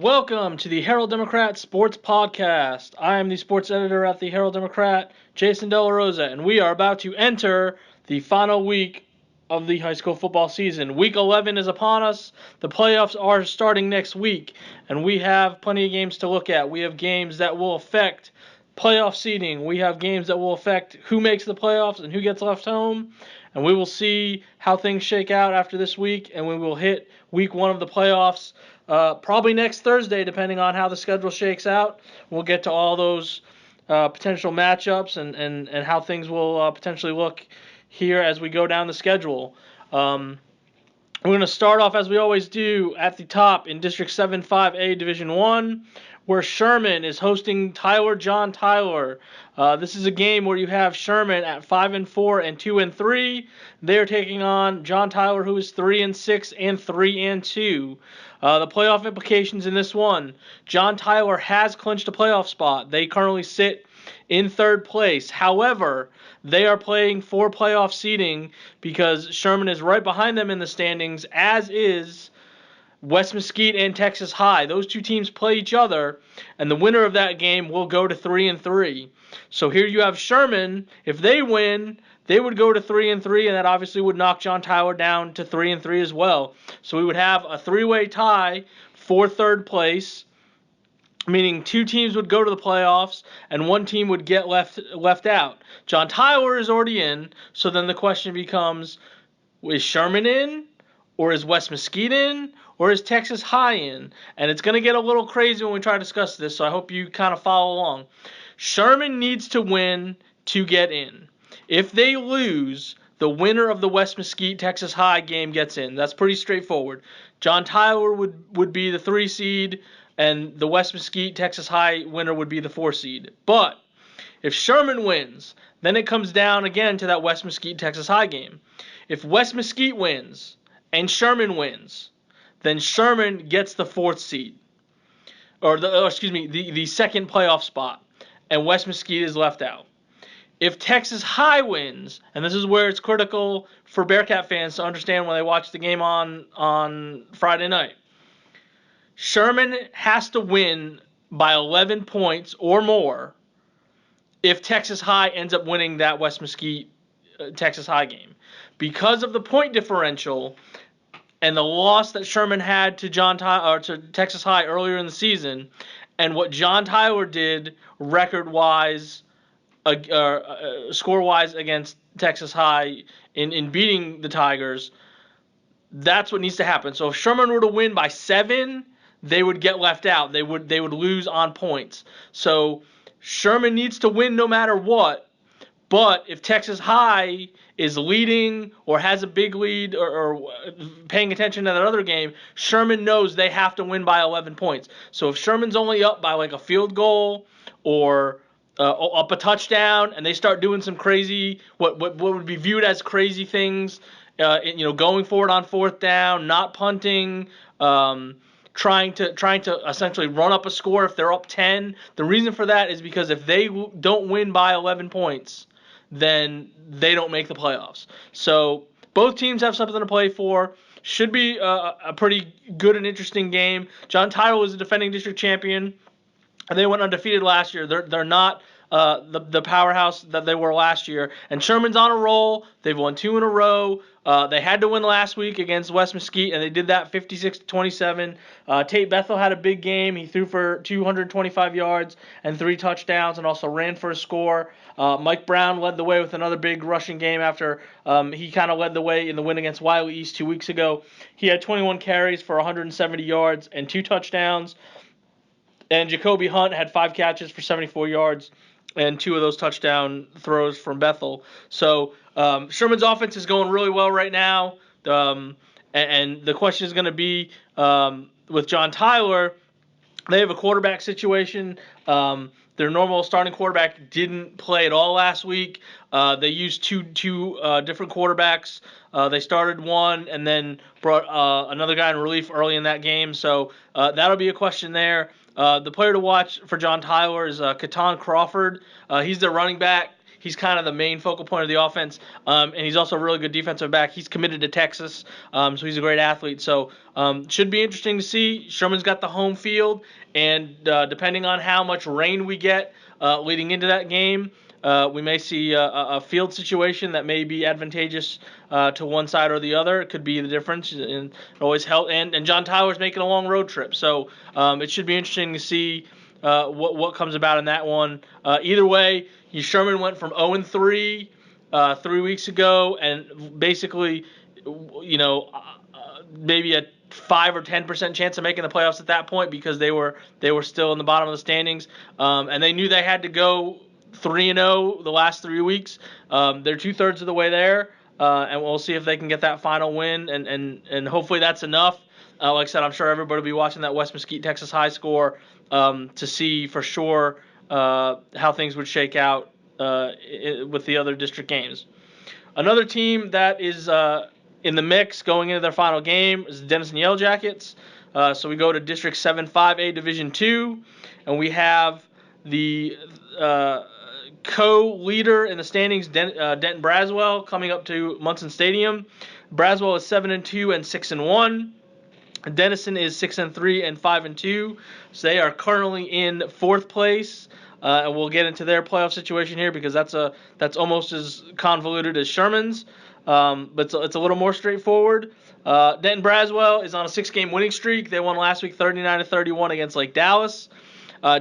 Welcome to the Herald Democrat Sports Podcast. I am the sports editor at the Herald Democrat, Jason De La Rosa, and we are about to enter the final week of the high school football season. Week 11 is upon us. The playoffs are starting next week, and we have plenty of games to look at. We have games that will affect playoff seeding. We have games that will affect who makes the playoffs and who gets left home. And we will see how things shake out after this week, and we will hit week 1 of the playoffs probably next Thursday, depending on how the schedule shakes out. We'll get to all those potential matchups and how things will potentially look here as we go down the schedule. We're going to start off, as we always do, at the top in District 7-5A Division 1, where Sherman is hosting John Tyler. This is a game where you have Sherman at 5-4 and 2-3. They're taking on John Tyler, who is 3-6 and 3-2. The playoff implications in this one: John Tyler has clinched a playoff spot. They currently sit in third place. However, they are playing for playoff seeding because Sherman is right behind them in the standings, as is West Mesquite and Texas High. Those two teams play each other, and the winner of that game will go to 3-3. So here you have Sherman. If they win, they would go to 3-3, and that obviously would knock John Tyler down to 3-3 as well. So we would have a three-way tie for third place, meaning two teams would go to the playoffs and one team would get left out. John Tyler is already in, so then the question becomes, is Sherman in, or is West Mesquite in, or is Texas High in? And it's going to get a little crazy when we try to discuss this, so I hope you kind of follow along. Sherman needs to win to get in. If they lose, the winner of the West Mesquite-Texas High game gets in. That's pretty straightforward. John Tyler would be the 3 seed, and the West Mesquite-Texas High winner would be the 4 seed. But if Sherman wins, then it comes down again to that West Mesquite-Texas High game. If West Mesquite wins and Sherman wins, then Sherman gets the 4th seed, the second playoff spot, and West Mesquite is left out. If Texas High wins, and this is where it's critical for Bearcat fans to understand when they watch the game on Friday night, Sherman has to win by 11 points or more if Texas High ends up winning that West Mesquite Texas High game. Because of the point differential and the loss that Sherman had to to Texas High earlier in the season, and what John Tyler did record-wise, score-wise against Texas High in beating the Tigers, that's what needs to happen. So if Sherman were to win by 7, they would get left out. They would lose on points. So Sherman needs to win no matter what. But if Texas High is leading or has a big lead or paying attention to that other game, Sherman knows they have to win by 11 points. So if Sherman's only up by like a field goal or up a touchdown, and they start doing some crazy, what would be viewed as crazy things, going forward on 4th down, not punting, trying to essentially run up a score if they're up 10. The reason for that is because if they don't win by 11 points, then they don't make the playoffs. So both teams have something to play for. Should be a pretty good and interesting game. John Tyler was a defending district champion. They went undefeated last year. They're not the powerhouse that they were last year. And Sherman's on a roll. They've won 2 in a row. They had to win last week against West Mesquite, and they did that 56-27. Tate Bethel had a big game. He threw for 225 yards and 3 touchdowns and also ran for a score. Mike Brown led the way with another big rushing game after he kind of led the way in the win against Wiley East 2 weeks ago. He had 21 carries for 170 yards and 2 touchdowns. And Jacoby Hunt had 5 catches for 74 yards and 2 of those touchdown throws from Bethel. So Sherman's offense is going really well right now. And the question is going to be with John Tyler, they have a quarterback situation. Their normal starting quarterback didn't play at all last week. They used two different quarterbacks. They started one and then brought another guy in relief early in that game. So that'll be a question there. The player to watch for John Tyler is Katan Crawford. He's their running back. He's kind of the main focal point of the offense, and he's also a really good defensive back. He's committed to Texas, so he's a great athlete. So should be interesting to see. Sherman's got the home field, and depending on how much rain we get leading into that game, we may see a field situation that may be advantageous to one side or the other. It could be the difference, and it always help. And John Tyler's making a long road trip, so it should be interesting to see what comes about in that one. Either way, Sherman went from 0-3 3 weeks ago, and basically, maybe a 5 or 10% chance of making the playoffs at that point because they were still in the bottom of the standings, and they knew they had to go 3-0 the last 3 weeks. They're 2/3 of the way there, and we'll see if they can get that final win, and hopefully that's enough. Like I said, I'm sure everybody will be watching that West Mesquite Texas high score to see for sure how things would shake out with the other district games. Another team that is in the mix going into their final game is the Denison Yellow Jackets. So we go to District 7-5A Division 2, and we have the co-leader in the standings, Denton Braswell, coming up to Munson Stadium. Braswell is 7-2 and 6-1. Denison is 6-3 and 5-2. So they are currently in fourth place. And we'll get into their playoff situation here because that's almost as convoluted as Sherman's, but it's a little more straightforward. Denton Braswell is on a 6-game winning streak. They won last week 39-31 against Lake Dallas.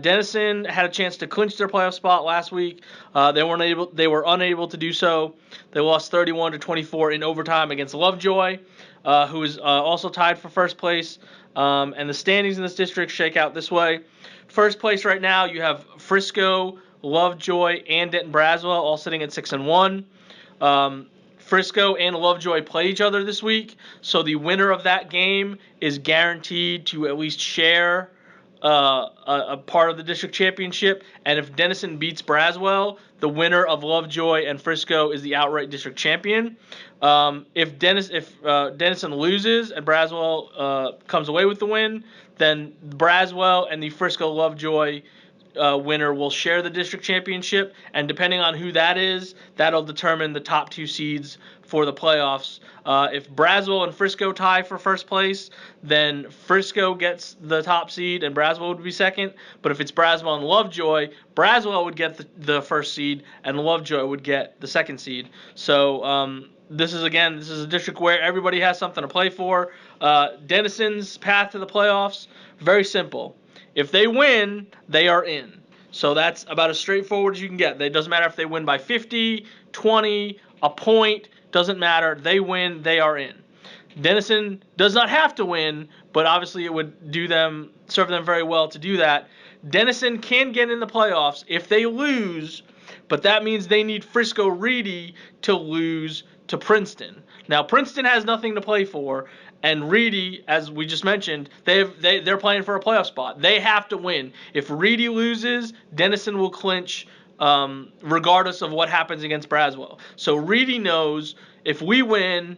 Denison had a chance to clinch their playoff spot last week. They were unable to do so. They lost 31-24 in overtime against Lovejoy, who is also tied for first place. And the standings in this district shake out this way. First place right now, you have Frisco, Lovejoy, and Denton Braswell all sitting at 6-1. Frisco and Lovejoy play each other this week, so the winner of that game is guaranteed to at least share a part of the district championship. And if Denison beats Braswell, the winner of Lovejoy and Frisco is the outright district champion. If Denison loses and Braswell comes away with the win, then Braswell and the Frisco Lovejoy winner will share the district championship, and depending on who that is, that'll determine the top 2 seeds for the playoffs. If Braswell and Frisco tie for first place, then Frisco gets the top seed and Braswell would be second. But if it's Braswell and Lovejoy, Braswell would get the first seed and Lovejoy would get the second seed. So this is a district where everybody has something to play for. Denison's path to the playoffs, very simple. If they win, they are in. So that's about as straightforward as you can get. It doesn't matter if they win by 50, 20, a point, doesn't matter. They win, they are in. Denison does not have to win, but obviously it would serve them very well to do that. Denison can get in the playoffs if they lose, but that means they need Frisco Reedy to lose to Princeton. Now, Princeton has nothing to play for, and Reedy, as we just mentioned, they're playing for a playoff spot. They have to win. If Reedy loses, Denison will clinch regardless of what happens against Braswell. So Reedy knows if we win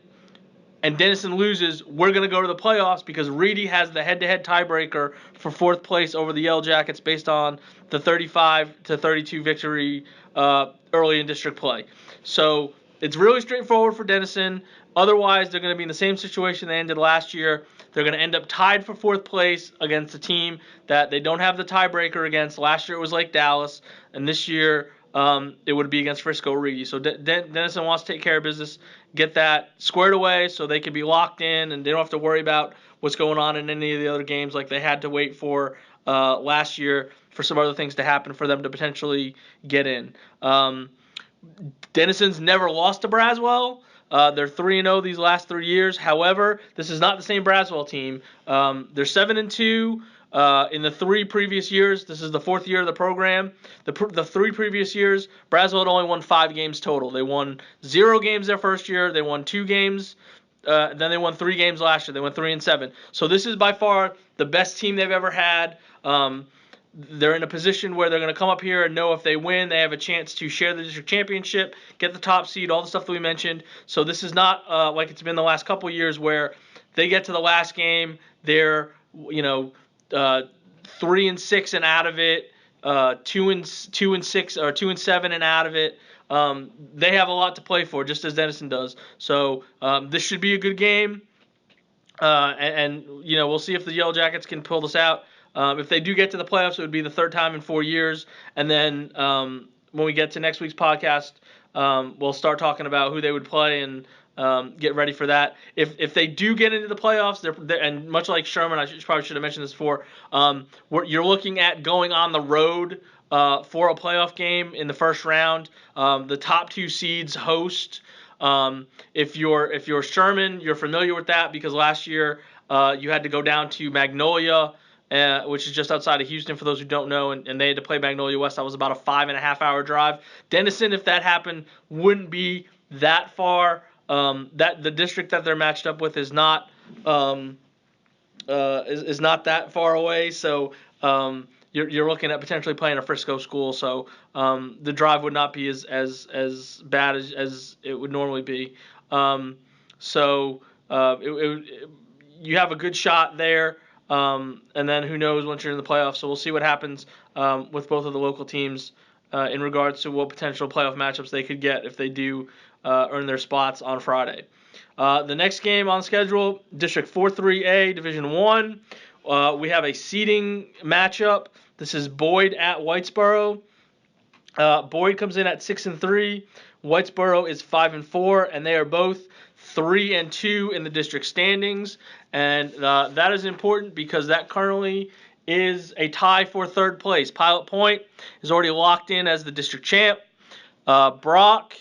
and Denison loses, we're going to go to the playoffs because Reedy has the head-to-head tiebreaker for fourth place over the Yellow Jackets based on the 35-32 victory early in district play. So it's really straightforward for Denison. Otherwise, they're going to be in the same situation they ended last year. They're going to end up tied for fourth place against a team that they don't have the tiebreaker against. Last year it was Lake Dallas, and this year it would be against Frisco Reedy. So Denison wants to take care of business, get that squared away so they can be locked in and they don't have to worry about what's going on in any of the other games like they had to wait for last year for some other things to happen for them to potentially get in. Denison's never lost to Braswell. They're 3-0 these last 3 years. However, this is not the same Braswell team. They're 7-2 in the 3 previous years. This is the 4th year of the program. The 3 previous years, Braswell had only won 5 games total. They won 0 games their first year. They won 2 games. Then they won 3 games last year. They went 3-7. So this is by far the best team they've ever had. They're in a position where they're going to come up here and know if they win, they have a chance to share the district championship, get the top seed, all the stuff that we mentioned. So this is not like it's been the last couple of years where they get to the last game, they're 3-6 and out of it, 2-6 or 2-7 and out of it. they have a lot to play for, just as Denison does. So this should be a good game. And we'll see if the Yellow Jackets can pull this out. If they do get to the playoffs, it would be the third time in 4 years. And then when we get to next week's podcast, we'll start talking about who they would play and get ready for that. If they do get into the playoffs, and much like Sherman, probably should have mentioned this before, you're looking at going on the road for a playoff game in the first round. The top 2 seeds host. If you're Sherman, you're familiar with that because last year you had to go down to Magnolia, which is just outside of Houston for those who don't know, and they had to play Magnolia West. That was about a 5.5-hour drive. Denison, if that happened, wouldn't be that far. That the district that they're matched up with is not is not that far away. So you're looking at potentially playing a Frisco school, so the drive would not be as bad as it would normally be. You have a good shot there, and then who knows once you're in the playoffs. So we'll see what happens with both of the local teams in regards to what potential playoff matchups they could get if they do earn their spots on Friday. The next game on schedule, District 4-3A, Division 1. We have a seeding matchup. This is Boyd at Whitesboro. Boyd comes in at 6-3. Whitesboro is 5-4, and they are both 3-2 in the district standings. And that is important because that currently is a tie for third place. Pilot Point is already locked in as the district champ. Brock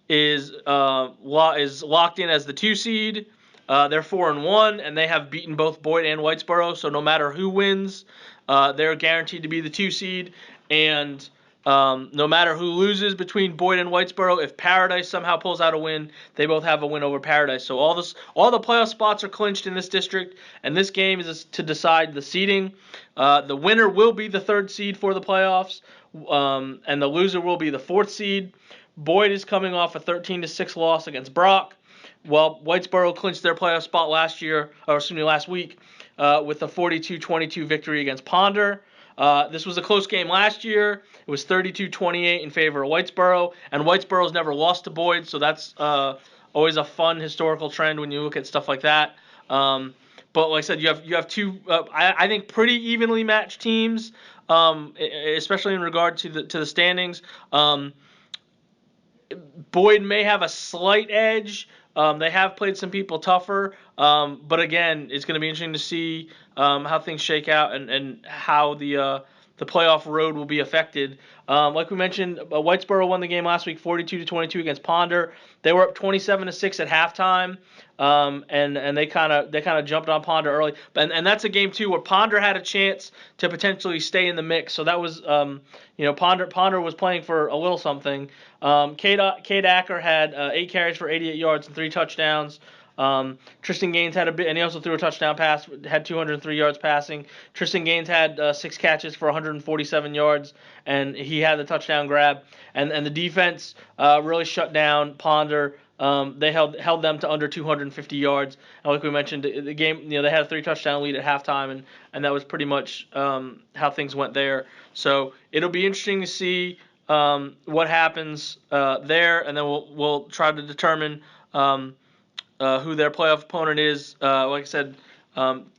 is locked in as the 2 seed. They're 4-1, and they have beaten both Boyd and Whitesboro. So no matter who wins, they're guaranteed to be the 2 seed. And no matter who loses between Boyd and Whitesboro, if Paradise somehow pulls out a win, they both have a win over Paradise. So all the playoff spots are clinched in this district, and this game is to decide the seeding. The winner will be the 3rd seed for the playoffs, and the loser will be the 4th seed. Boyd is coming off a 13-6 loss against Brock. Well, Whitesboro clinched their playoff spot last week, with a 42-22 victory against Ponder. This was a close game last year. It was 32-28 in favor of Whitesboro, and Whitesboro's never lost to Boyd, so that's always a fun historical trend when you look at stuff like that. But like I said, you have two, I think, pretty evenly matched teams, especially in regard to the standings. Boyd may have a slight edge. They have played some people tougher, but again, it's going to be interesting to see how things shake out and how the playoff road will be affected. Like we mentioned, Whitesboro won the game last week, 42-22 against Ponder. They were up 27-6 at halftime, and they kind of jumped on Ponder early. And that's a game too where Ponder had a chance to potentially stay in the mix. So that was Ponder was playing for a little something. Cade Acker had 8 carries for 88 yards and 3 touchdowns. Tristan Gaines had a bit, and he also threw a touchdown pass, had 203 yards passing. Tristan Gaines had 6 catches for 147 yards, and he had the touchdown grab. And the defense really shut down Ponder. They held them to under 250 yards. And like we mentioned, the game, they had a 3-touchdown lead at halftime, and that was pretty much how things went there. So it'll be interesting to see what happens there, and then we'll try to determine who their playoff opponent is. Like I said,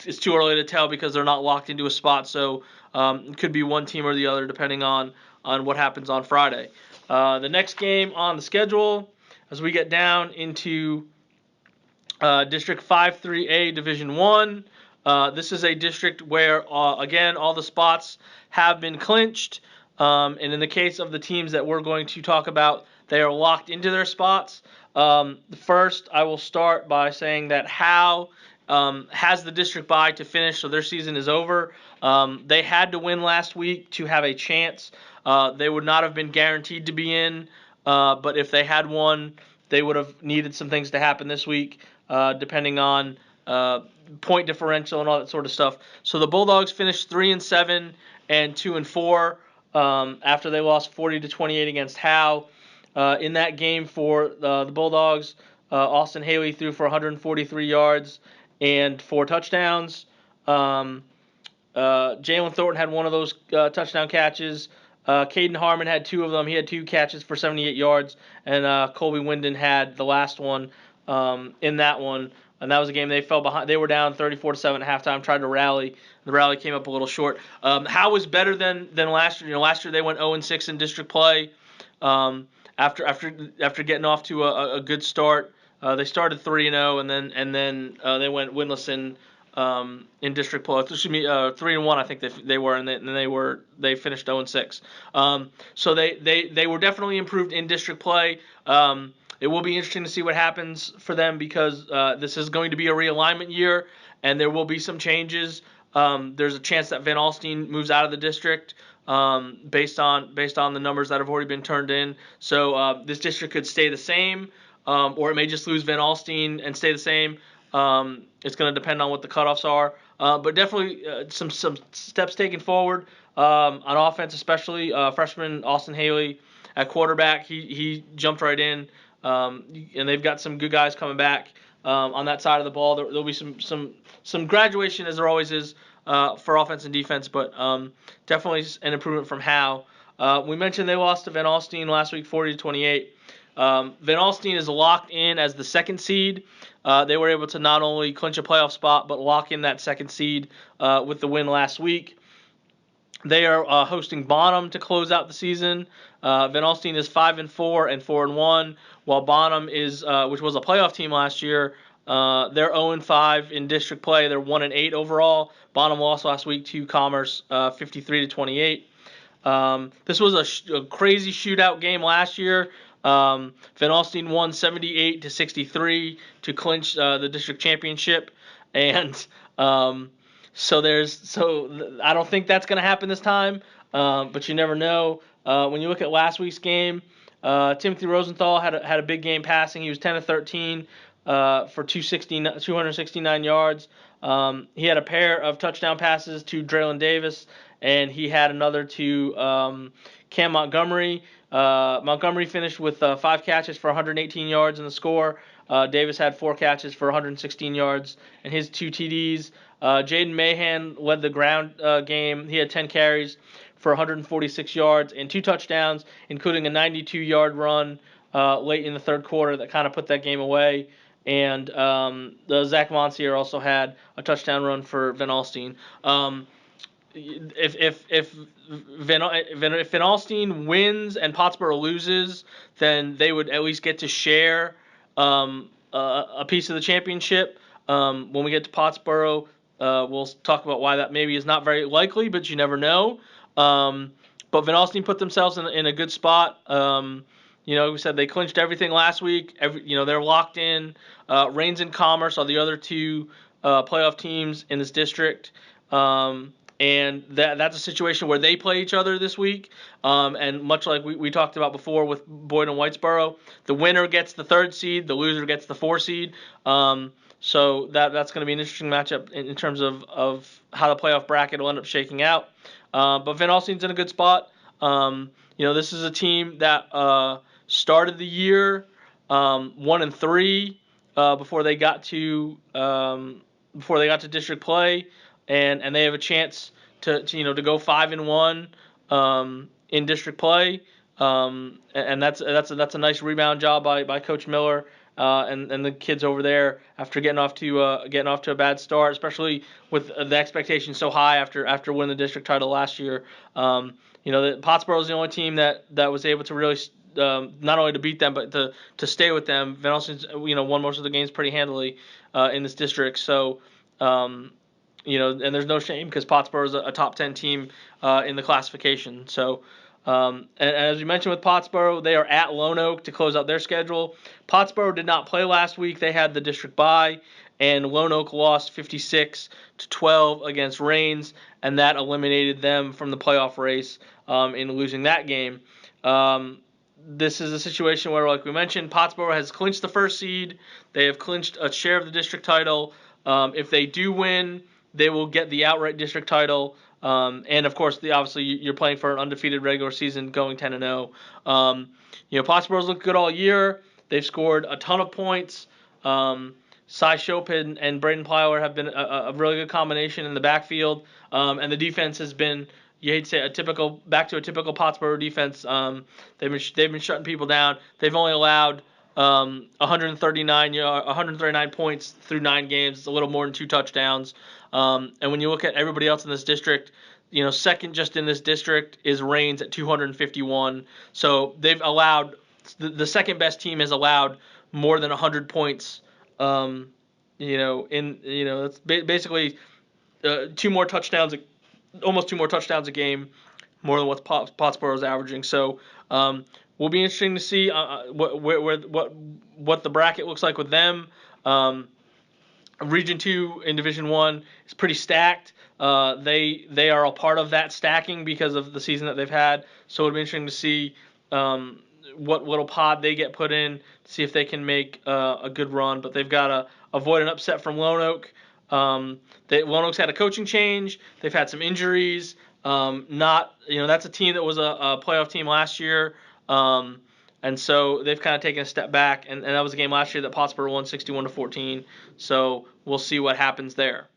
it's too early to tell because they're not locked into a spot, so it could be one team or the other depending on what happens on Friday. The next game on the schedule, as we get down into District 5-3A Division 1, this is a district where, again, all the spots have been clinched, and in the case of the teams that we're going to talk about, they are locked into their spots. First, I will start by saying that Howe has the district bye to finish, so their season is over. They had to win last week to have a chance. They would not have been guaranteed to be in, but if they had won, they would have needed some things to happen this week, depending on point differential and all that sort of stuff. So the Bulldogs finished 3-7 and 2-4 after they lost 40-28 against Howe. In that game for the Bulldogs, Austin Haley threw for 143 yards and 4 touchdowns. Jalen Thornton had one of those touchdown catches. Caden Harmon had 2 of them. He had 2 catches for 78 yards, and Colby Winden had the last one in that one. And that was a game they fell behind. They were down 34-7 at halftime. Tried to rally. The rally came up a little short. Howe was better than last year. Last year they went 0-6 in district play. After getting off to a good start, they started 3-0, and then they went winless in district play. Excuse me, 3-1 I think they were, and they finished 0-6. So they were definitely improved in district play. It will be interesting to see what happens for them because this is going to be a realignment year, and there will be some changes. There's a chance that Van Alstyne moves out of the district based on the numbers that have already been turned in. So this district could stay the same, or it may just lose Van Alstyne and stay the same. It's going to depend on what the cutoffs are, but definitely some steps taken forward on offense, especially freshman Austin Haley at quarterback. He jumped right in. And they've got some good guys coming back on that side of the ball. There'll be some graduation, as there always is, for offense and defense, but definitely an improvement from Howe. We mentioned they lost to Van Alstyne last week, 40-28. Van Alstyne is locked in as the 2nd seed. They were able to not only clinch a playoff spot, but lock in that 2nd seed with the win last week. They are hosting Bonham to close out the season. Van Alstyne is 5-4 and 4-1, while Bonham is, which was a playoff team last year, they're 0-5 in district play. They're 1-8 overall. Bonham lost last week to Commerce, 53-28. This was a crazy shootout game last year. Van Alstyne won 78-63 to clinch the district championship, and So I don't think that's going to happen this time, but you never know. When you look at last week's game, Timothy Rosenthal had a big game passing. He was 10-13 for 269 yards. He had a pair of touchdown passes to Draylon Davis, and he had another to Cam Montgomery. Montgomery finished with 5 catches for 118 yards in the score. Davis had 4 catches for 116 yards and his 2 TDs. Jaden Mahan led the ground game. He had 10 carries for 146 yards and 2 touchdowns, including a 92-yard run late in the third quarter that kind of put that game away. And Zach Monsier also had a touchdown run for Van Alstyne. If Van Alstyne wins and Pottsboro loses, then they would at least get to share a piece of the championship. When we get to Pottsboro, we'll talk about why that maybe is not very likely, but you never know. But Van Alstyne put themselves in a good spot. We said they clinched everything last week. They're locked in. Rains and Commerce are the other 2 playoff teams in this district. And that's a situation where they play each other this week. And much like we talked about before with Boyd and Whitesboro, the winner gets the 3rd seed, the loser gets the 4th seed. So that's going to be an interesting matchup in terms of how the playoff bracket will end up shaking out. But Van Alstyne's in a good spot. This is a team that started the year 1-3 before they got to district play. And they have a chance to go 5-1 in district play, and that's a nice rebound job by Coach Miller and the kids over there after getting off to a bad start, especially with the expectation so high after winning the district title last year. Pottsboro is the only team that was able to really not only to beat them but to stay with them. Van Alstyne's won most of the games pretty handily in this district, so. And there's no shame because Pottsboro is a top 10 team in the classification. So, and as we mentioned with Pottsboro, they are at Lone Oak to close out their schedule. Pottsboro did not play last week. They had the district bye, and Lone Oak lost 56-12 against Rains, and that eliminated them from the playoff race in losing that game. This is a situation where, like we mentioned, Pottsboro has clinched the 1st seed. They have clinched a share of the district title. If they do win, they will get the outright district title, and of course, obviously you're playing for an undefeated regular season, going 10-0. Pottsboro's looked good all year. They've scored a ton of points. Cy Chopin and Braden Plyler have been a really good combination in the backfield, and the defense has been you hate to say a typical Pottsboro defense. They've been shutting people down. They've only allowed 139 points through 9 games. It's a little more than 2 touchdowns. And when you look at everybody else in this district, second just in this district is Reigns at 251. So they've allowed the second best team has allowed more than 100 points. That's basically almost 2 more touchdowns a game, more than what Pottsboro's averaging. So will be interesting to see what the bracket looks like with them. Region 2 in Division 1 is pretty stacked. They are a part of that stacking because of the season that they've had. So it'll be interesting to see what little pod they get put in, to see if they can make a good run. But they've got to avoid an upset from Lone Oak. Lone Oak's had a coaching change. They've had some injuries. That's a team that was a playoff team last year. And so they've kind of taken a step back, and that was a game last year that Pottsboro won 61-14. So we'll see what happens there.